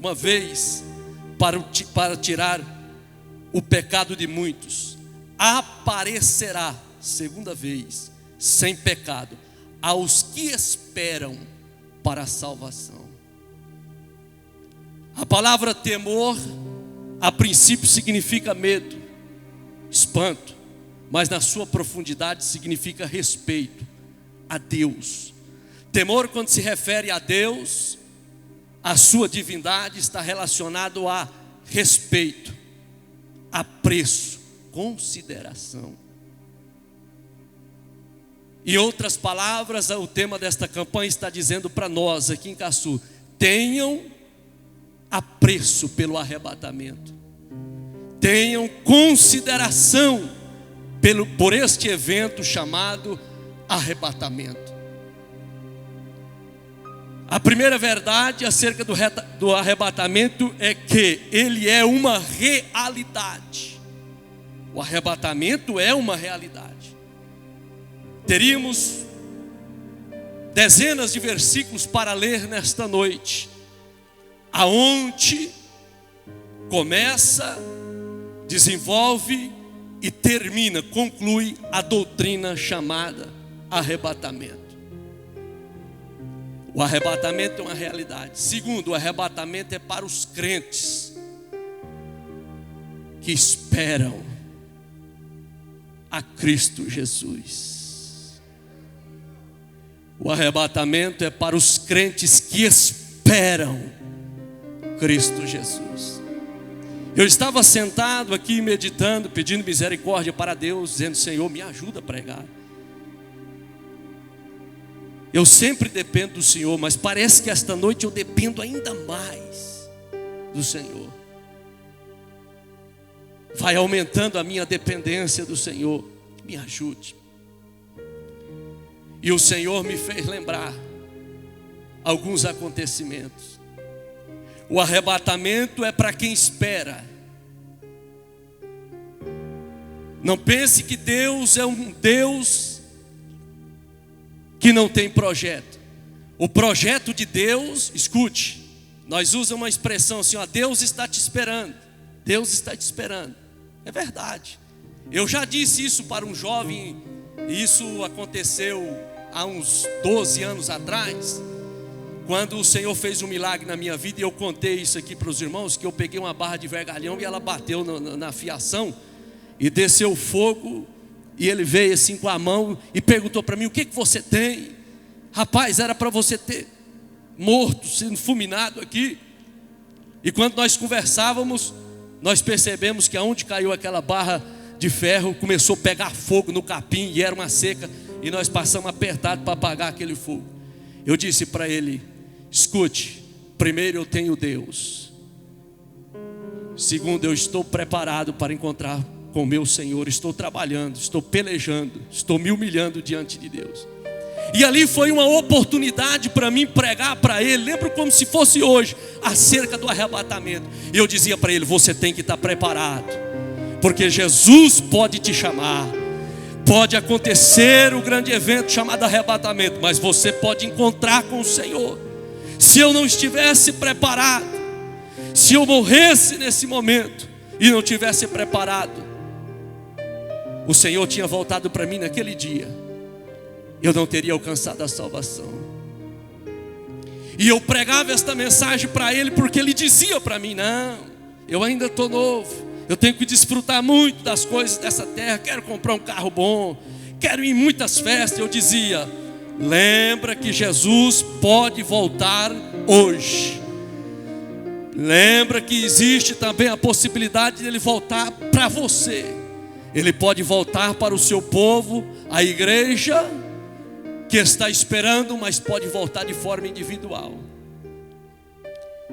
uma vez para tirar o pecado de muitos, aparecerá segunda vez, sem pecado, aos que esperam para a salvação. A palavra temor, a princípio significa medo, espanto, mas na sua profundidade significa respeito a Deus. Temor, quando se refere a Deus, a sua divindade, está relacionado a respeito, apreço, consideração. Em outras palavras, o tema desta campanha está dizendo para nós aqui em Caçu: tenham apreço pelo arrebatamento, tenham consideração por este evento chamado arrebatamento. A primeira verdade acerca do arrebatamento é que ele é uma realidade. O arrebatamento é uma realidade. Teríamos dezenas de versículos para ler nesta noite, aonde começa, desenvolve e termina, conclui a doutrina chamada arrebatamento. O arrebatamento é uma realidade. Segundo, o arrebatamento é para os crentes que esperam a Cristo Jesus. O arrebatamento é para os crentes que esperam Cristo Jesus. Eu estava sentado aqui meditando, pedindo misericórdia para Deus, dizendo: Senhor, me ajuda a pregar. Eu sempre dependo do Senhor, mas parece que esta noite eu dependo ainda mais do Senhor. Vai aumentando a minha dependência do Senhor. Me ajude. E o Senhor me fez lembrar alguns acontecimentos. O arrebatamento é para quem espera. Não pense que Deus é um Deus que não tem projeto. O projeto de Deus, escute, nós usamos uma expressão assim, ó: Deus está te esperando. Deus está te esperando. É verdade. Eu já disse isso para um jovem, e isso aconteceu há uns 12 anos atrás, quando o Senhor fez um milagre na minha vida. E eu contei isso aqui para os irmãos, que eu peguei uma barra de vergalhão e ela bateu na fiação e desceu fogo. E ele veio assim com a mão e perguntou para mim: o que você tem? Rapaz, era para você ter morto, sendo fulminado aqui. E quando nós conversávamos, nós percebemos que aonde caiu aquela barra de ferro, começou a pegar fogo no capim, e era uma seca, e nós passamos apertado para apagar aquele fogo. Eu disse para ele: escute, primeiro eu tenho Deus, segundo eu estou preparado para encontrar com meu Senhor, estou trabalhando, estou pelejando, estou me humilhando diante de Deus. E ali foi uma oportunidade para mim pregar para ele, lembro como se fosse hoje, acerca do arrebatamento. E eu dizia para ele: você tem que estar preparado, porque Jesus pode te chamar. Pode acontecer o grande evento chamado arrebatamento, mas você pode encontrar com o Senhor. Se eu não estivesse preparado, se eu morresse nesse momento e não tivesse preparado, o Senhor tinha voltado para mim naquele dia, eu não teria alcançado a salvação. E eu pregava esta mensagem para ele, porque ele dizia para mim: não, eu ainda estou novo, eu tenho que desfrutar muito das coisas dessa terra, quero comprar um carro bom, quero ir em muitas festas. Eu dizia: lembra que Jesus pode voltar hoje. Lembra que existe também a possibilidade de Ele voltar para você. Ele pode voltar para o seu povo, a igreja que está esperando, mas pode voltar de forma individual.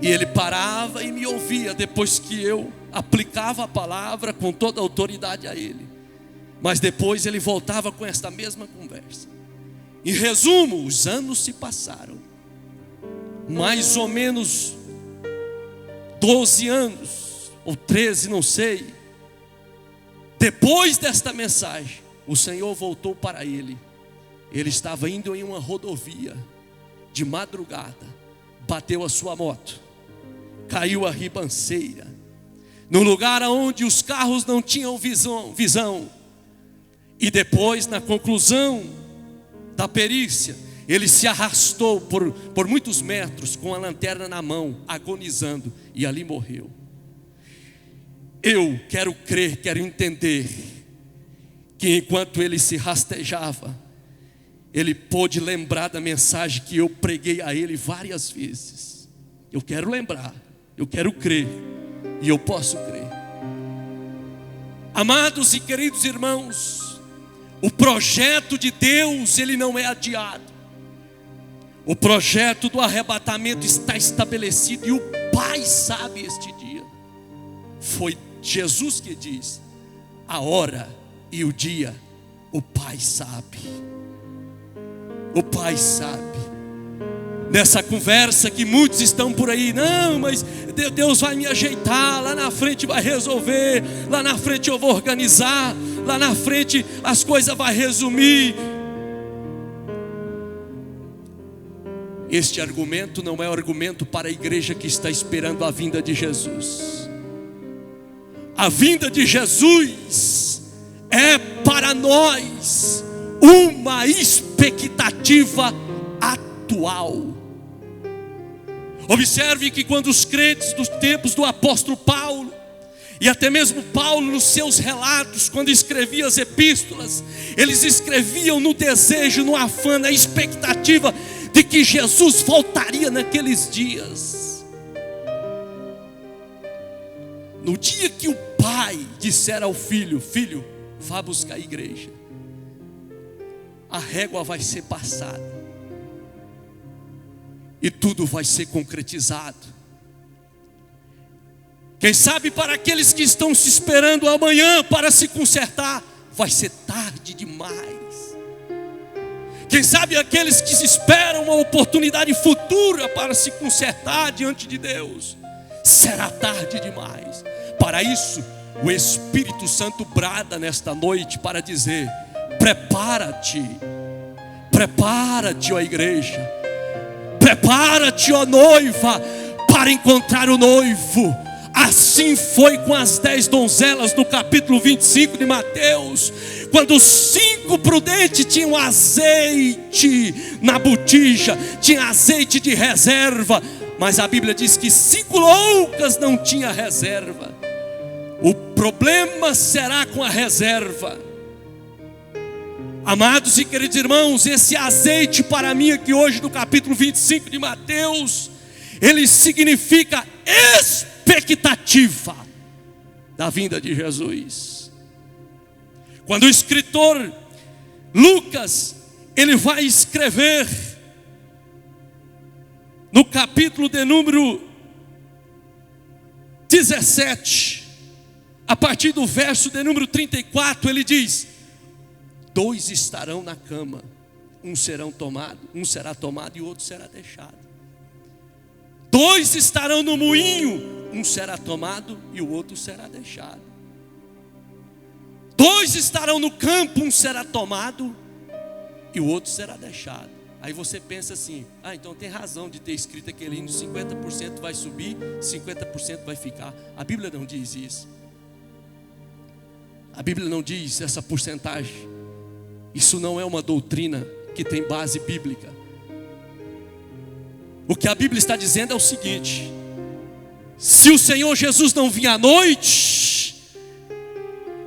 E ele parava e me ouvia depois que eu aplicava a palavra com toda a autoridade a ele. Mas depois ele voltava com esta mesma conversa. Em resumo, os anos se passaram. Mais ou menos 12 anos, ou 13, não sei. Depois desta mensagem, o Senhor voltou para ele. Ele estava indo em uma rodovia, de madrugada, bateu a sua moto, caiu a ribanceira, no lugar onde os carros não tinham visão. E depois, na conclusão da perícia, ele se arrastou por muitos metros com a lanterna na mão, agonizando, e ali morreu. Eu quero crer, quero entender que enquanto ele se rastejava, ele pôde lembrar da mensagem que eu preguei a ele várias vezes. Eu quero lembrar, eu quero crer, e eu posso crer. Amados e queridos irmãos, o projeto de Deus, ele não é adiado. O projeto do arrebatamento está estabelecido, e o Pai sabe este dia. Foi Jesus que diz: a hora e o dia, o Pai sabe. O Pai sabe. Nessa conversa que muitos estão por aí, não, mas Deus vai me ajeitar, lá na frente vai resolver, lá na frente eu vou organizar, lá na frente as coisas vão resumir. Este argumento não é argumento para a igreja que está esperando a vinda de Jesus. A vinda de Jesus é para nós uma expectativa atual. Observe que quando os crentes dos tempos do apóstolo Paulo, e até mesmo Paulo nos seus relatos, quando escrevia as epístolas, eles escreviam no desejo, no afã, na expectativa de que Jesus voltaria naqueles dias. No dia que o pai disser ao filho: filho, vá buscar a igreja, a régua vai ser passada e tudo vai ser concretizado. Quem sabe para aqueles que estão se esperando amanhã para se consertar, vai ser tarde demais. Quem sabe aqueles que se esperam uma oportunidade futura para se consertar diante de Deus, será tarde demais. Para isso, o Espírito Santo brada nesta noite para dizer: prepara-te, prepara-te, ó igreja, prepara-te, ó noiva, para encontrar o noivo. Assim foi com as 10 donzelas no capítulo 25 de Mateus, quando os 5 prudentes tinham azeite na botija, tinha azeite de reserva, mas a Bíblia diz que 5 loucas não tinha reserva. O problema será com a reserva. Amados e queridos irmãos, esse azeite para mim aqui hoje no capítulo 25 de Mateus, ele significa expectativa da vinda de Jesus. Quando o escritor Lucas, ele vai escrever no capítulo de número 17, a partir do verso de número 34, ele diz: 2 estarão na cama, um será tomado e o outro será deixado. 2 estarão no moinho, um será tomado e o outro será deixado. 2 estarão no campo, um será tomado e o outro será deixado. Aí você pensa assim: então tem razão de ter escrito aquele hino, 50% vai subir, 50% vai ficar. A Bíblia não diz isso. A Bíblia não diz essa porcentagem. Isso não é uma doutrina que tem base bíblica. O que a Bíblia está dizendo é o seguinte: se o Senhor Jesus não vir à noite,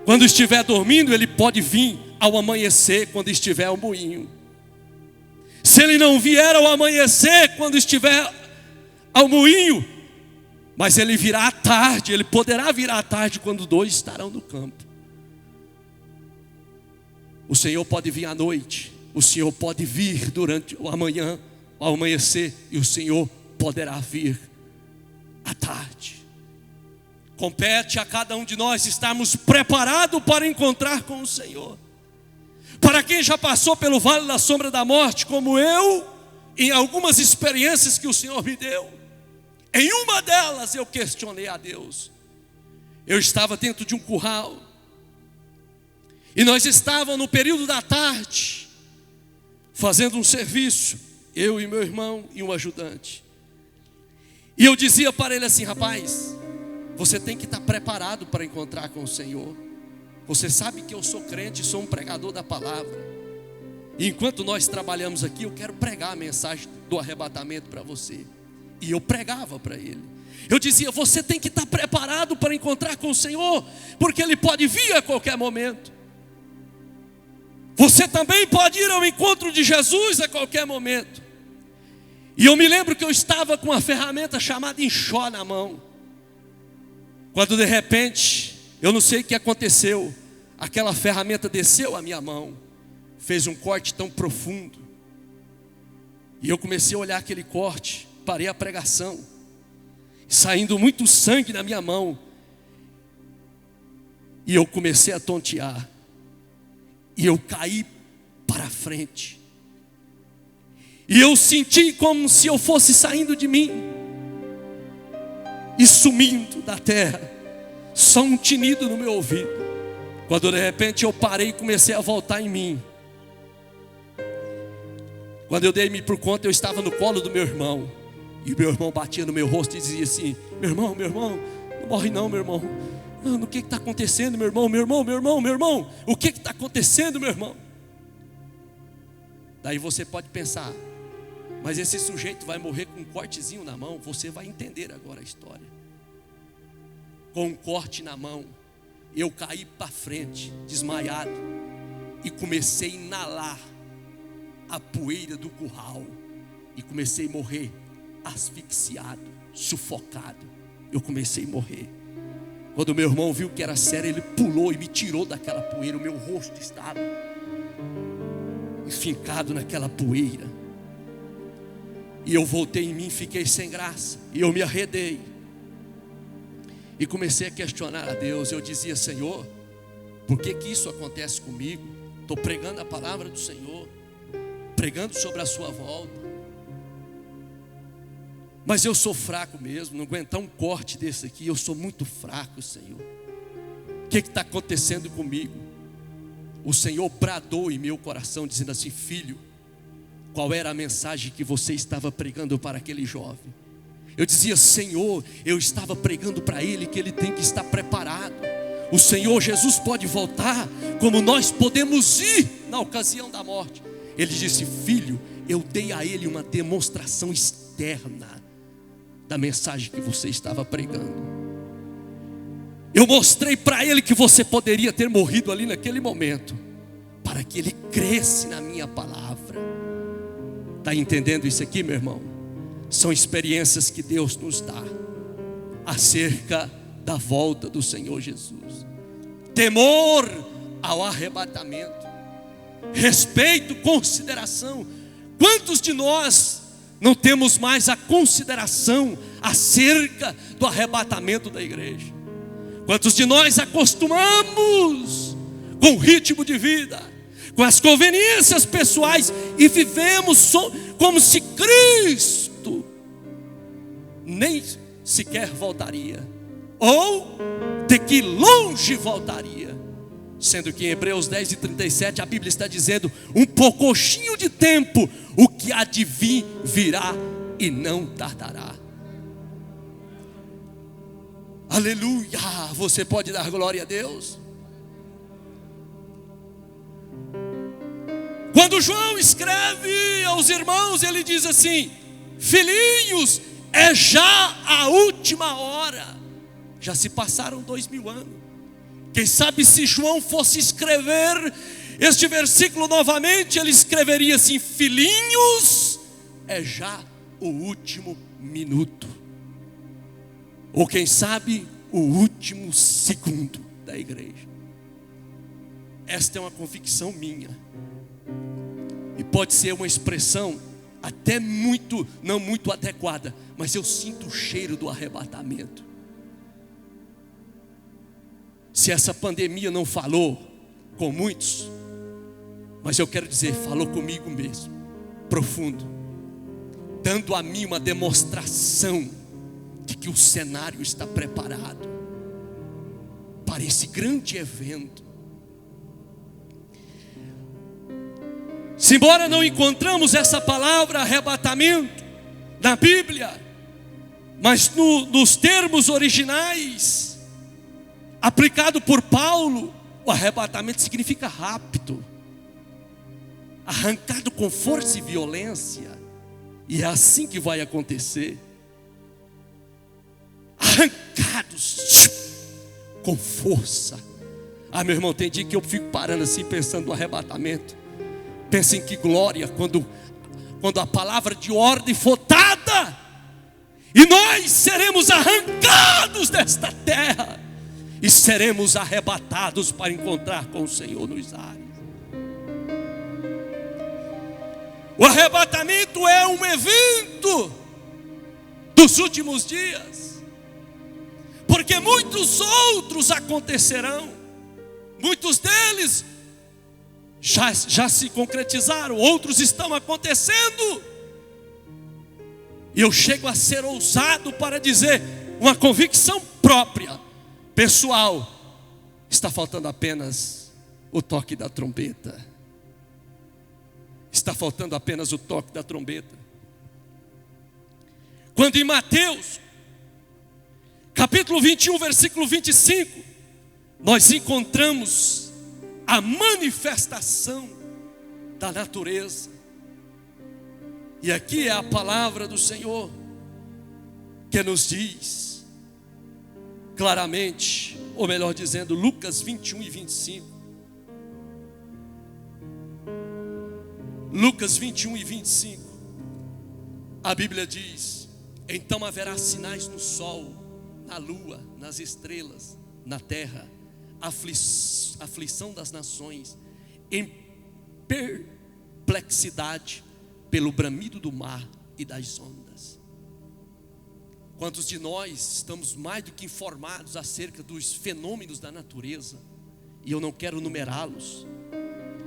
quando estiver dormindo, Ele pode vir ao amanhecer, quando estiver ao moinho. Se Ele não vier ao amanhecer, quando estiver ao moinho, mas Ele virá à tarde, Ele poderá vir à tarde, quando 2 estarão no campo. O Senhor pode vir à noite, o Senhor pode vir durante o amanhã, ao amanhecer, e o Senhor poderá vir à tarde. Compete a cada um de nós estarmos preparados para encontrar com o Senhor. Para quem já passou pelo vale da sombra da morte, como eu, em algumas experiências que o Senhor me deu, em uma delas eu questionei a Deus. Eu estava dentro de um curral, e nós estávamos no período da tarde, fazendo um serviço, eu e meu irmão e um ajudante. E eu dizia para ele assim: rapaz, você tem que estar preparado para encontrar com o Senhor. Você sabe que eu sou crente, sou um pregador da palavra. E enquanto nós trabalhamos aqui, eu quero pregar a mensagem do arrebatamento para você. E eu pregava para ele. Eu dizia: você tem que estar preparado para encontrar com o Senhor, porque Ele pode vir a qualquer momento. Você também pode ir ao encontro de Jesus a qualquer momento. E eu me lembro que eu estava com uma ferramenta chamada enxó na mão, quando de repente, eu não sei o que aconteceu, aquela ferramenta desceu a minha mão, fez um corte tão profundo, e eu comecei a olhar aquele corte, parei a pregação, saindo muito sangue na minha mão, e eu comecei a tontear, e eu caí para frente, e eu senti como se eu fosse saindo de mim, e sumindo da terra, só um tinido no meu ouvido, quando de repente eu parei e comecei a voltar em mim. Quando eu dei-me por conta, eu estava no colo do meu irmão, e o meu irmão batia no meu rosto e dizia assim: meu irmão, não morre não, meu irmão. Mano, o que está acontecendo, meu irmão? O que está acontecendo, meu irmão? Daí você pode pensar: mas esse sujeito vai morrer com um cortezinho na mão. Você vai entender agora a história. Com um corte na mão, eu caí para frente, desmaiado, e comecei a inalar a poeira do curral, e comecei a morrer asfixiado, sufocado. Eu comecei a morrer. Quando meu irmão viu que era sério, ele pulou e me tirou daquela poeira. O meu rosto estava enfincado naquela poeira, e eu voltei em mim, fiquei sem graça, e eu me arredei e comecei a questionar a Deus. Eu dizia: Senhor, por que isso acontece comigo? Estou pregando a palavra do Senhor, pregando sobre a sua volta, mas eu sou fraco mesmo, não aguentar um corte desse aqui, eu sou muito fraco, Senhor. O que está acontecendo comigo? O Senhor bradou em meu coração, dizendo assim: filho, qual era a mensagem que você estava pregando para aquele jovem? Eu dizia: Senhor, eu estava pregando para ele que ele tem que estar preparado. O Senhor Jesus pode voltar, como nós podemos ir na ocasião da morte. Ele disse: filho, eu dei a ele uma demonstração externa da mensagem que você estava pregando. Eu mostrei para ele que você poderia ter morrido ali naquele momento, para que ele cresce na minha palavra. Está entendendo isso aqui, meu irmão? São experiências que Deus nos dá acerca da volta do Senhor Jesus. Temor ao arrebatamento, respeito, consideração. Quantos de nós não temos mais a consideração acerca do arrebatamento da igreja? Quantos de nós acostumamos com o ritmo de vida, com as conveniências pessoais, e vivemos como se Cristo nem sequer voltaria, ou de que longe voltaria, sendo que em Hebreus 10:37 a Bíblia está dizendo: um poucochinho de tempo, o que há de vir virá e não tardará. Aleluia! Você pode dar glória a Deus? Quando João escreve aos irmãos, ele diz assim: filhinhos, é já a última hora. Já se passaram 2000 anos. Quem sabe se João fosse escrever este versículo novamente, ele escreveria assim: filhinhos, é já o último minuto. Ou quem sabe, o último segundo da igreja. Esta é uma convicção minha. E pode ser uma expressão até não muito adequada, mas eu sinto o cheiro do arrebatamento. Se essa pandemia não falou com muitos, mas eu quero dizer, falou comigo mesmo, profundo, dando a mim uma demonstração de que o cenário está preparado para esse grande evento. Se embora não encontramos essa palavra arrebatamento na Bíblia, Mas nos termos originais, aplicado por Paulo, o arrebatamento significa rapto, arrancado com força e violência. E é assim que vai acontecer. Arrancados com força. Meu irmão, tem dia que eu fico parando assim, pensando no arrebatamento. Pensa em que glória quando a palavra de ordem for dada, e nós seremos arrancados desta terra e seremos arrebatados para encontrar com o Senhor nos ares. O arrebatamento é um evento dos últimos dias, porque muitos outros acontecerão. Muitos deles já se concretizaram, outros estão acontecendo. E eu chego a ser ousado para dizer, uma convicção própria, pessoal, está faltando apenas o toque da trombeta. Está faltando apenas o toque da trombeta. Quando em Mateus, capítulo 21, versículo 25, nós encontramos a manifestação da natureza. E aqui é a palavra do Senhor que nos diz claramente, ou melhor dizendo, Lucas 21 e 25. Lucas 21 e 25. A Bíblia diz: então haverá sinais no sol, na lua, nas estrelas, na terra, aflição das nações, em perplexidade pelo bramido do mar e das ondas. Quantos de nós estamos mais do que informados acerca dos fenômenos da natureza? E eu não quero numerá-los: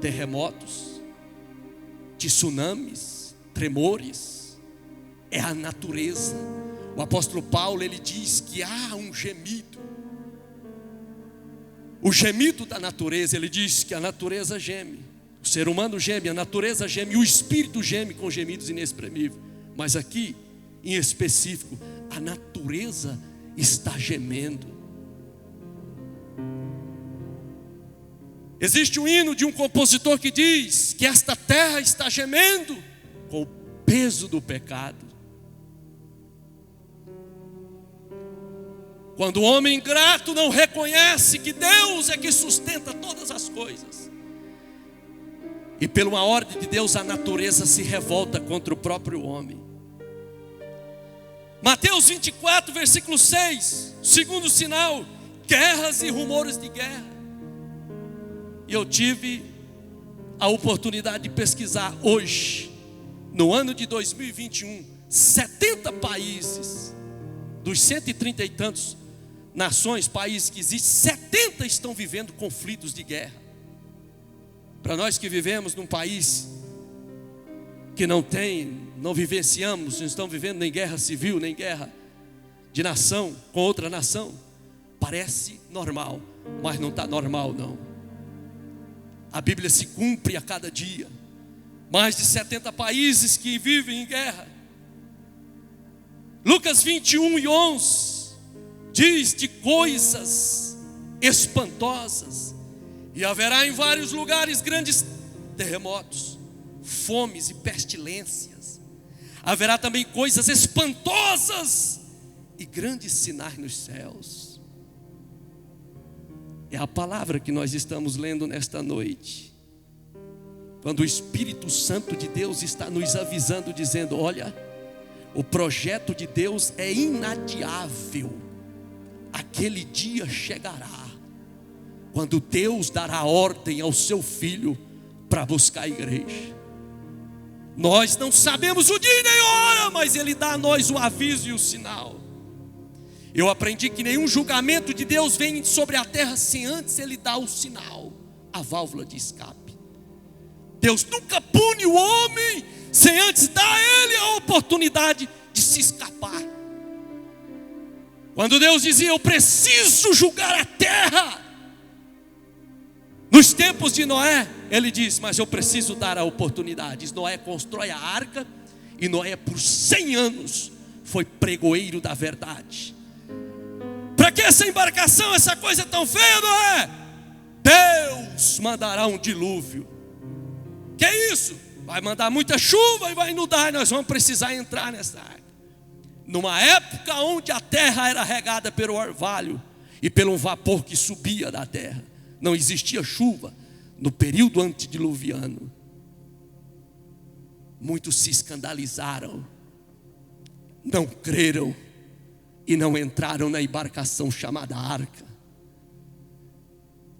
terremotos, tsunamis, tremores. É a natureza. O apóstolo Paulo, ele diz que há um gemido, o gemido da natureza. Ele diz que a natureza geme, o ser humano geme, a natureza geme, o espírito geme com gemidos inexprimíveis. Mas aqui, em específico, a natureza está gemendo. Existe um hino de um compositor que diz que esta terra está gemendo com o peso do pecado. Quando o homem ingrato não reconhece que Deus é que sustenta todas as coisas, e pela uma ordem de Deus a natureza se revolta contra o próprio homem. Mateus 24, versículo 6, segundo sinal, guerras e rumores de guerra. E eu tive a oportunidade de pesquisar hoje, no ano de 2021, 70 países, dos 130 e tantos nações, países que existem, 70 estão vivendo conflitos de guerra. Para nós que vivemos num país que não vivenciamos, não estamos vivendo nem guerra civil, nem guerra de nação com outra nação, parece normal, mas não está normal não. A Bíblia se cumpre a cada dia. Mais de 70 países que vivem em guerra. Lucas 21 e 11 diz de coisas espantosas. E haverá em vários lugares grandes terremotos, fomes e pestilências. Haverá também coisas espantosas e grandes sinais nos céus. É a palavra que nós estamos lendo nesta noite. Quando o Espírito Santo de Deus está nos avisando, dizendo: olha, o projeto de Deus é inadiável. Aquele dia chegará, quando Deus dará ordem ao seu Filho para buscar a igreja. Nós não sabemos o dia nem a hora, mas Ele dá a nós o aviso e o sinal. Eu aprendi que nenhum julgamento de Deus vem sobre a terra sem antes Ele dar o sinal, a válvula de escape. Deus nunca pune o homem sem antes dar a ele a oportunidade de se escapar. Quando Deus dizia: eu preciso julgar a terra, nos tempos de Noé, Ele diz: mas eu preciso dar a oportunidade. Noé constrói a arca, e Noé por 100 anos foi pregoeiro da verdade. Para que essa embarcação, essa coisa tão feia, não é? Deus mandará um dilúvio. Que é isso? Vai mandar muita chuva e vai inundar, e nós vamos precisar entrar nessa água. Numa época onde a terra era regada pelo orvalho e pelo vapor que subia da terra, não existia chuva. No período antediluviano, muitos se escandalizaram, não creram e não entraram na embarcação chamada arca.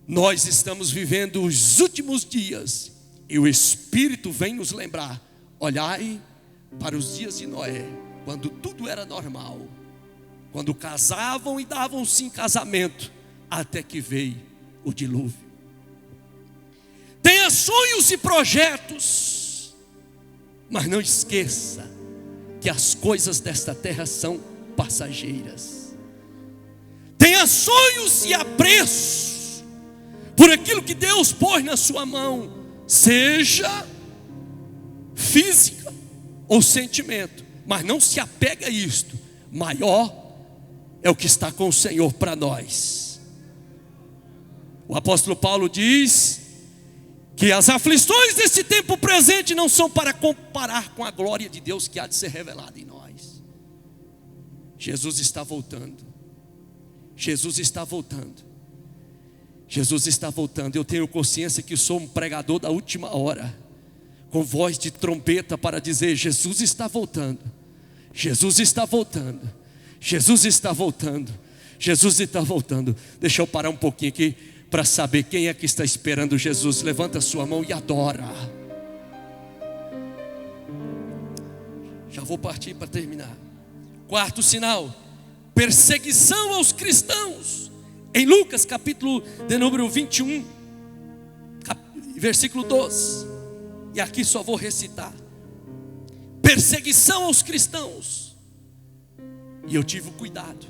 Nós estamos vivendo os últimos dias e o Espírito vem nos lembrar: olhai para os dias de Noé, quando tudo era normal, quando casavam e davam-se em casamento, até que veio o dilúvio. Tenha sonhos e projetos, mas não esqueça que as coisas desta terra são passageiras. Tenha sonhos e apreço por aquilo que Deus pôs na sua mão, seja física ou sentimento, mas não se apega a isto. Maior é o que está com o Senhor para nós. O apóstolo Paulo diz que as aflições desse tempo presente não são para comparar com a glória de Deus que há de ser revelada em nós. Jesus está voltando. Jesus está voltando. Jesus está voltando. Eu tenho consciência que sou um pregador da última hora, com voz de trombeta para dizer: Jesus está voltando. Jesus está voltando. Jesus está voltando. Jesus está voltando. Deixa eu parar um pouquinho aqui para saber quem é que está esperando Jesus. Levanta a sua mão e adora. Já vou partir para terminar. Quarto sinal: perseguição aos cristãos. Em Lucas capítulo de número 21, versículo 12. E aqui só vou recitar: perseguição aos cristãos. E eu tive o cuidado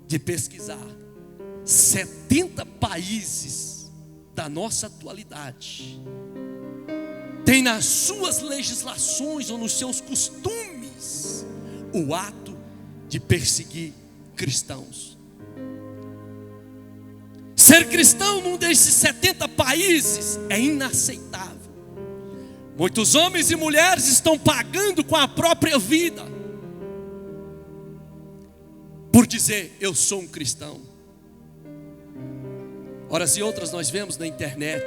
de pesquisar 70 países da nossa atualidade tem nas suas legislações ou nos seus costumes o ato de perseguir cristãos. Ser cristão num desses 70 países é inaceitável. Muitos homens e mulheres estão pagando com a própria vida por dizer: eu sou um cristão. Horas e outras nós vemos na internet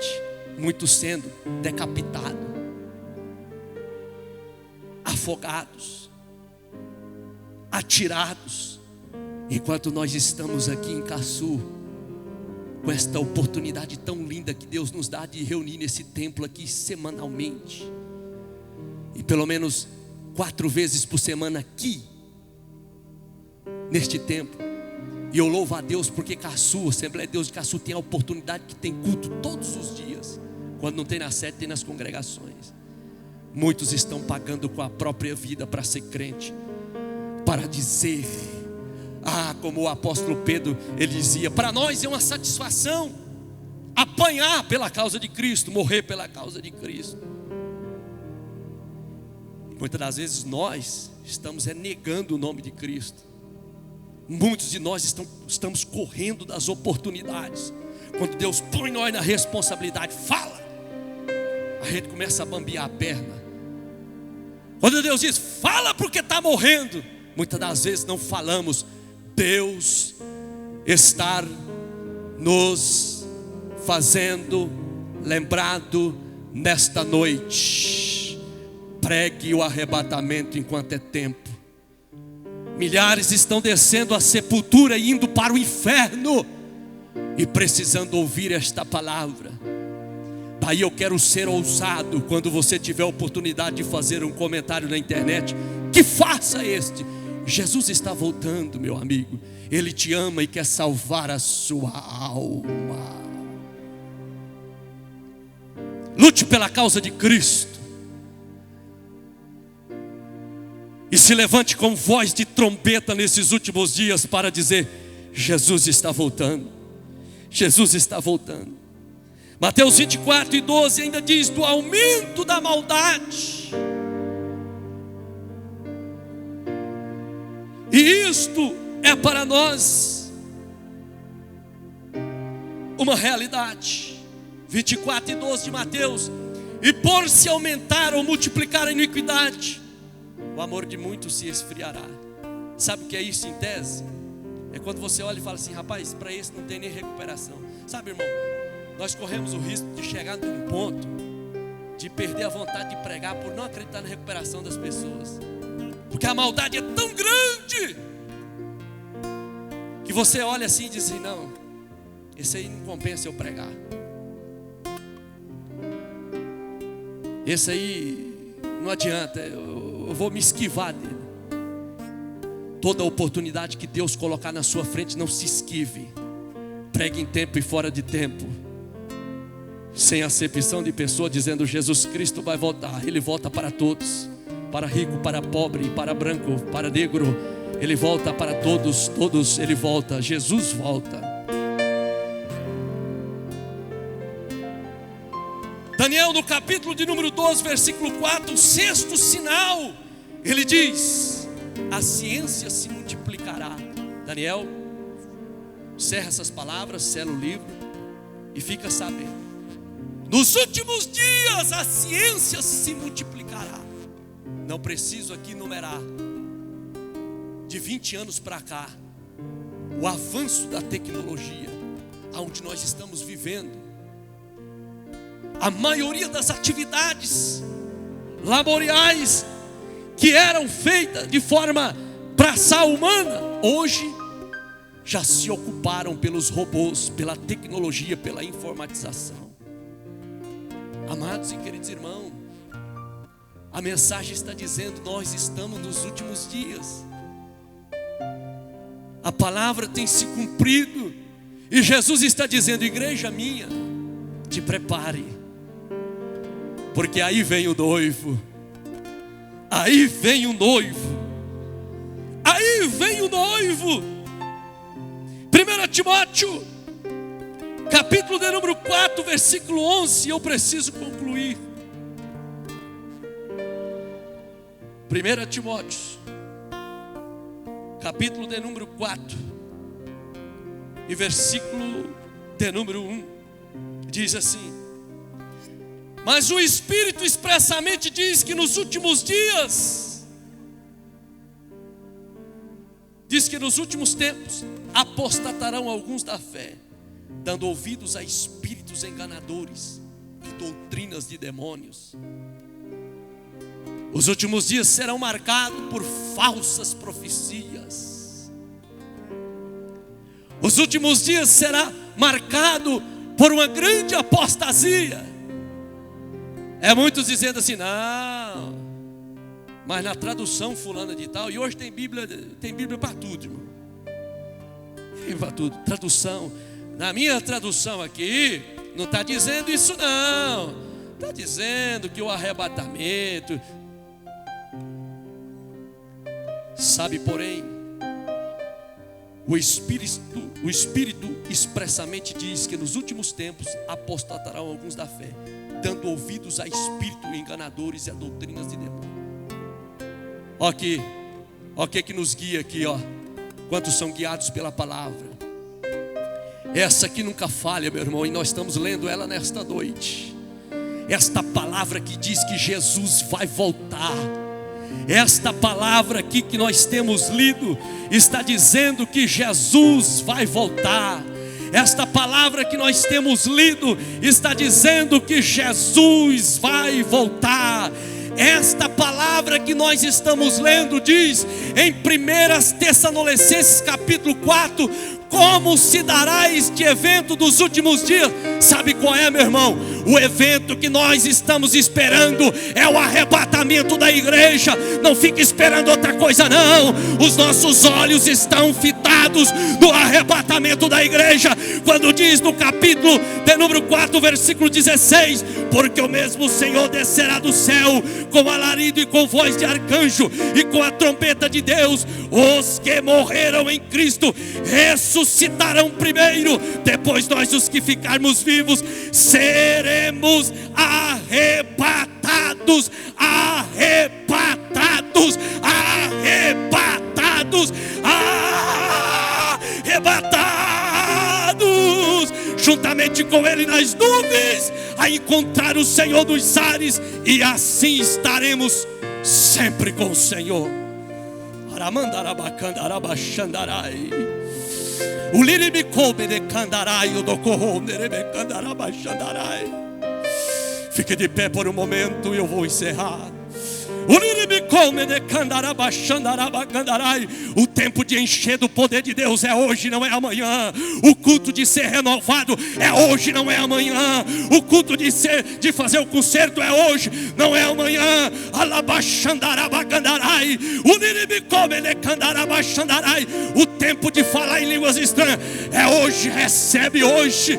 muitos sendo decapitados, afogados, atirados, enquanto nós estamos aqui em Caçu, com esta oportunidade tão linda que Deus nos dá de reunir nesse templo aqui semanalmente, e pelo menos 4 vezes por semana aqui, neste templo. E eu louvo a Deus porque Caçu, Assembleia de Deus de Caçu, tem a oportunidade que tem culto todos os dias. Quando não tem na sede, tem nas congregações. Muitos estão pagando com a própria vida para ser crente, para dizer, como o apóstolo Pedro, ele dizia: para nós é uma satisfação apanhar pela causa de Cristo, morrer pela causa de Cristo. E muitas das vezes nós estamos negando o nome de Cristo. Muitos de nós estamos correndo das oportunidades. Quando Deus põe nós na responsabilidade, fala, a gente começa a bambear a perna. Quando Deus diz, fala porque está morrendo, muitas das vezes não falamos. Deus está nos fazendo lembrado nesta noite: pregue o arrebatamento enquanto é tempo. Milhares estão descendo a sepultura e indo para o inferno, e precisando ouvir esta palavra. Daí eu quero ser ousado. Quando você tiver a oportunidade de fazer um comentário na internet, que faça este: Jesus está voltando, meu amigo. Ele te ama e quer salvar a sua alma. Lute pela causa de Cristo. E se levante com voz de trombeta nesses últimos dias para dizer: Jesus está voltando. Jesus está voltando. Mateus 24:12 ainda diz: do aumento da maldade E isto é para nós uma realidade. 24:12 de Mateus: e por se aumentar ou multiplicar a iniquidade, o amor de muitos se esfriará. Sabe o que é isso em tese? É quando você olha e fala assim: rapaz, para esse não tem nem recuperação. Sabe, irmão, nós corremos o risco de chegar num ponto de perder a vontade de pregar por não acreditar na recuperação das pessoas, porque a maldade é tão grande que você olha assim e diz assim: não, esse aí não compensa eu pregar, esse aí não adianta, eu vou me esquivar dele. Toda oportunidade que Deus colocar na sua frente, não se esquive. Pregue em tempo e fora de tempo, sem acepção de pessoa, dizendo: Jesus Cristo vai voltar. Ele volta para todos, para rico, para pobre, para branco, para negro. Ele volta para todos, todos ele volta. Jesus volta. Daniel, no capítulo de número 12, versículo 4, o sexto sinal, ele diz: a ciência se multiplicará. Daniel cerra essas palavras, sela o livro e fica sabendo: nos últimos dias a ciência se multiplicará. Não preciso aqui numerar. De 20 anos para cá, o avanço da tecnologia, aonde nós estamos vivendo, a maioria das atividades laboriais que eram feitas de forma braçal humana, hoje já se ocuparam pelos robôs, pela tecnologia, pela informatização. Amados e queridos irmãos, a mensagem está dizendo: nós estamos nos últimos dias. A palavra tem se cumprido e Jesus está dizendo: igreja minha, te prepare, porque aí vem o noivo. Aí vem o noivo. Aí vem o noivo. 1 Timóteo, capítulo de número 4, versículo 11. Eu preciso concluir. 1 Timóteo, capítulo de número 4 e versículo de número 1. Diz assim: mas o Espírito expressamente diz que nos últimos dias, diz que nos últimos tempos apostatarão alguns da fé, dando ouvidos a espíritos enganadores e doutrinas de demônios. Os últimos dias serão marcados por falsas profecias. Os últimos dias será marcado por uma grande apostasia. É muitos dizendo assim: não, mas na tradução fulana de tal, e hoje tem Bíblia para tudo, irmão. Tem para tudo, tradução. Na minha tradução aqui, não está dizendo isso não. Está dizendo que o arrebatamento. Sabe, porém, o Espírito expressamente diz que nos últimos tempos apostatarão alguns da fé, dando ouvidos a espíritos enganadores e a doutrinas de demônio. Ó que nos guia aqui, ó. Quantos são guiados pela palavra? Essa aqui nunca falha, meu irmão, e nós estamos lendo ela nesta noite. Esta palavra que diz que Jesus vai voltar. Esta palavra aqui que nós temos lido está dizendo que Jesus vai voltar. Esta palavra que nós temos lido está dizendo que Jesus vai voltar. Esta palavra que nós estamos lendo diz em 1 Tessalonicenses capítulo 4: como se dará este evento dos últimos dias? Sabe qual é, meu irmão? O evento que nós estamos esperando é o arrebatamento da igreja. Não fique esperando outra coisa não. Os nossos olhos estão fitados no arrebatamento da igreja. Quando diz no capítulo de número 4, versículo 16: porque o mesmo Senhor descerá do céu com alarido e com voz de arcanjo e com a trombeta de Deus. Os que morreram em Cristo ressuscitarão primeiro. Depois nós, os que ficarmos vivos, seremos arrebatados. Arrebatados. Arrebatados. juntamente com Ele nas nuvens, a encontrar o Senhor nos ares, e assim estaremos sempre com o Senhor. Fique de pé por um momento e eu vou encerrar. O tempo de encher do poder de Deus é hoje, não é amanhã. O culto de ser renovado é hoje, não é amanhã. O culto de fazer o concerto é hoje, não é amanhã. O tempo de falar em línguas estranhas é hoje, recebe hoje.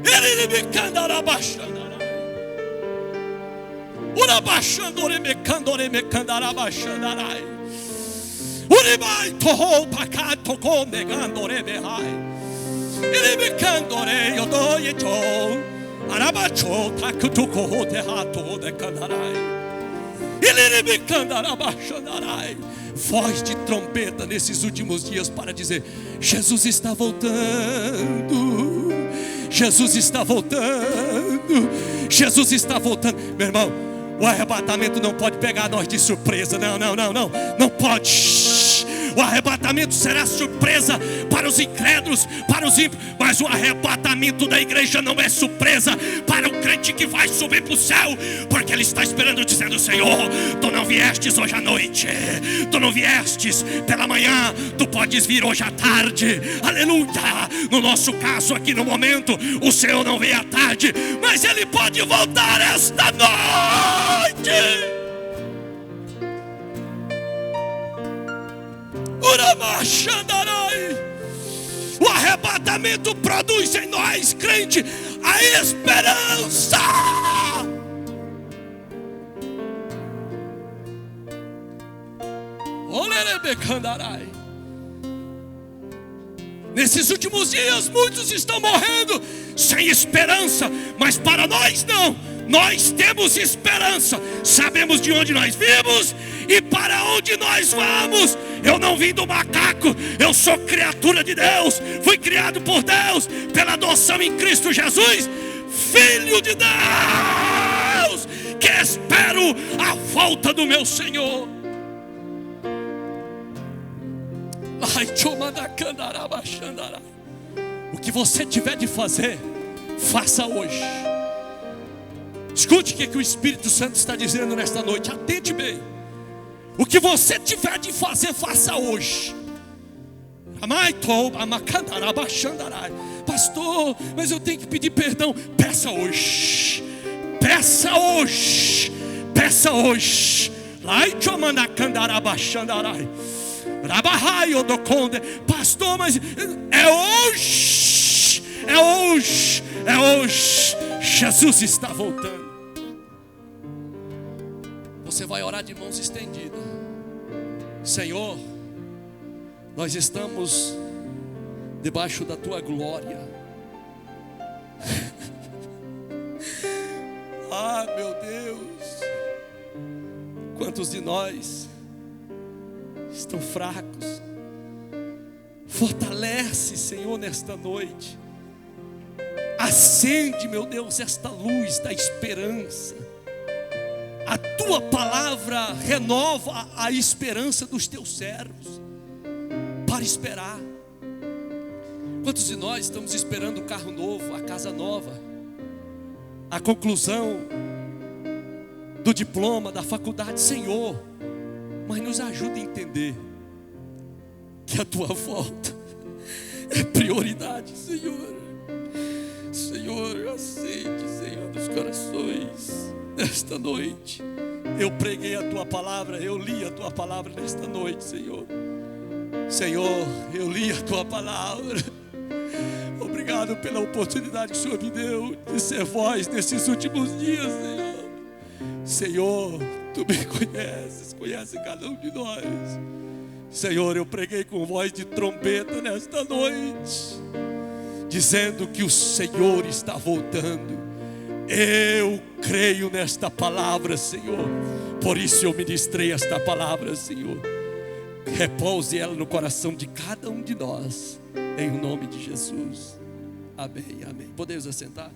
Ele me candará baixando. Ura baixando, me candore, me candará baixando. Uribai toho pacato com negandore behai. Ele me candore, eu dou e tô. Arabacho takutu corro terrato de candarai. Ele me candará baixando. Voz de trombeta nesses últimos dias para dizer: Jesus está voltando. Jesus está voltando. Jesus está voltando. Meu irmão, o arrebatamento não pode pegar nós de surpresa. Não pode. O arrebatamento será surpresa para os incrédulos, para os ímpios. Mas o arrebatamento da igreja não é surpresa para o crente que vai subir para o céu, porque ele está esperando, dizendo: Senhor, Tu não viestes hoje à noite, Tu não viestes pela manhã, Tu podes vir hoje à tarde. Aleluia. No nosso caso aqui no momento, o Senhor não veio à tarde, mas Ele pode voltar esta noite. O arrebatamento produz em nós, crente, a esperança. Nesses últimos dias muitos estão morrendo sem esperança, mas para nós não. Nós temos esperança, sabemos de onde nós vimos e para onde nós vamos. Eu não vim do macaco, eu sou criatura de Deus, fui criado por Deus, pela adoção em Cristo Jesus, Filho de Deus, que espero a volta do meu Senhor. O que você tiver de fazer, faça hoje. Escute o que o Espírito Santo está dizendo nesta noite. Atente bem. O que você tiver de fazer, faça hoje. Pastor, mas eu tenho que pedir perdão. Peça hoje. Peça hoje. Peça hoje. Pastor, mas é hoje. É hoje. É hoje. Jesus está voltando. Você vai orar de mãos estendidas. Senhor, nós estamos debaixo da Tua glória. Ah, meu Deus, quantos de nós estão fracos? Fortalece, Senhor, nesta noite. Acende, meu Deus, esta luz da esperança. A Tua palavra renova a esperança dos Teus servos para esperar. Quantos de nós estamos esperando o carro novo, a casa nova, a conclusão do diploma, da faculdade? Senhor, mas nos ajuda a entender que a Tua volta é prioridade, Senhor. Senhor, aceite, Senhor, dos corações nesta noite. Eu preguei a Tua palavra, eu li a Tua palavra nesta noite, Senhor. Senhor, eu li a Tua palavra. Obrigado pela oportunidade que o Senhor me deu de ser voz nesses últimos dias, Senhor. Senhor, Tu me conheces, conhece cada um de nós. Senhor, eu preguei com voz de trombeta nesta noite, dizendo que o Senhor está voltando. Eu creio nesta palavra, Senhor. Por isso eu ministrei esta palavra, Senhor. repouse ela no coração de cada um de nós, em nome de Jesus. Amém, amém. Podemos assentar?